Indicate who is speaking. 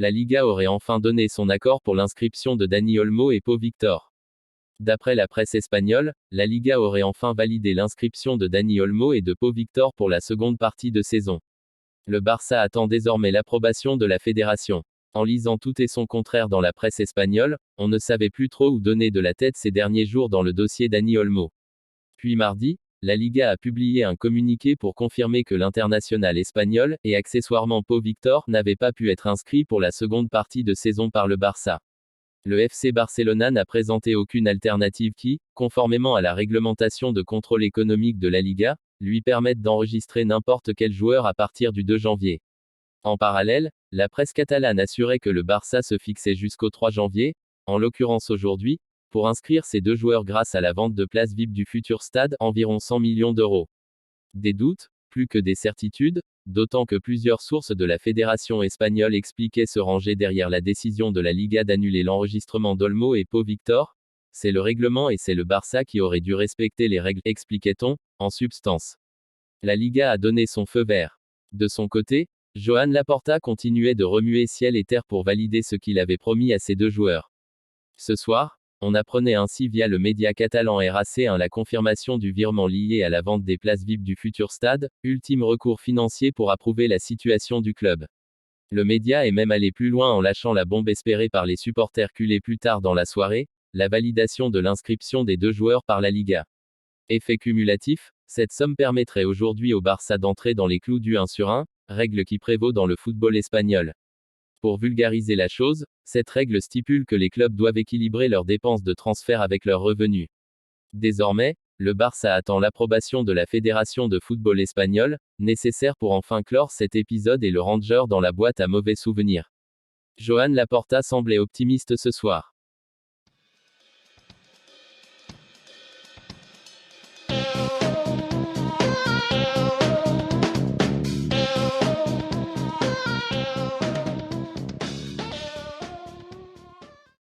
Speaker 1: La Liga aurait enfin donné son accord pour l'inscription de Dani Olmo et Pau Victor. D'après la presse espagnole, la Liga aurait enfin validé l'inscription de Dani Olmo et de Pau Victor pour la seconde partie de saison. Le Barça attend désormais l'approbation de la fédération. En lisant tout et son contraire dans la presse espagnole, on ne savait plus trop où donner de la tête ces derniers jours dans le dossier Dani Olmo. Puis mardi, la Liga a publié un communiqué pour confirmer que l'international espagnol, et accessoirement Pau Victor, n'avait pas pu être inscrit pour la seconde partie de saison par le Barça. Le FC Barcelona n'a présenté aucune alternative qui, conformément à la réglementation de contrôle économique de la Liga, lui permette d'enregistrer n'importe quel joueur à partir du 2 janvier. En parallèle, la presse catalane assurait que le Barça se fixait jusqu'au 3 janvier, en l'occurrence aujourd'hui, pour inscrire ces deux joueurs grâce à la vente de places VIP du futur stade, environ 100 millions d'euros. Des doutes, plus que des certitudes, d'autant que plusieurs sources de la fédération espagnole expliquaient se ranger derrière la décision de la Liga d'annuler l'enregistrement d'Olmo et Pau Victor. C'est le règlement et c'est le Barça qui aurait dû respecter les règles, expliquait-on, en substance. La Liga a donné son feu vert. De son côté, Joan Laporta continuait de remuer ciel et terre pour valider ce qu'il avait promis à ses deux joueurs. Ce soir, on apprenait ainsi via le média catalan RAC1 la confirmation du virement lié à la vente des places VIP du futur stade, ultime recours financier pour approuver la situation du club. Le média est même allé plus loin en lâchant la bombe espérée par les supporters culés plus tard dans la soirée, la validation de l'inscription des deux joueurs par la Liga. Effet cumulatif, cette somme permettrait aujourd'hui au Barça d'entrer dans les clous du 1 sur 1, règle qui prévaut dans le football espagnol. Pour vulgariser la chose, cette règle stipule que les clubs doivent équilibrer leurs dépenses de transfert avec leurs revenus. Désormais, le Barça attend l'approbation de la Fédération de football espagnole, nécessaire pour enfin clore cet épisode et le ranger dans la boîte à mauvais souvenirs. Joan Laporta semblait optimiste ce soir.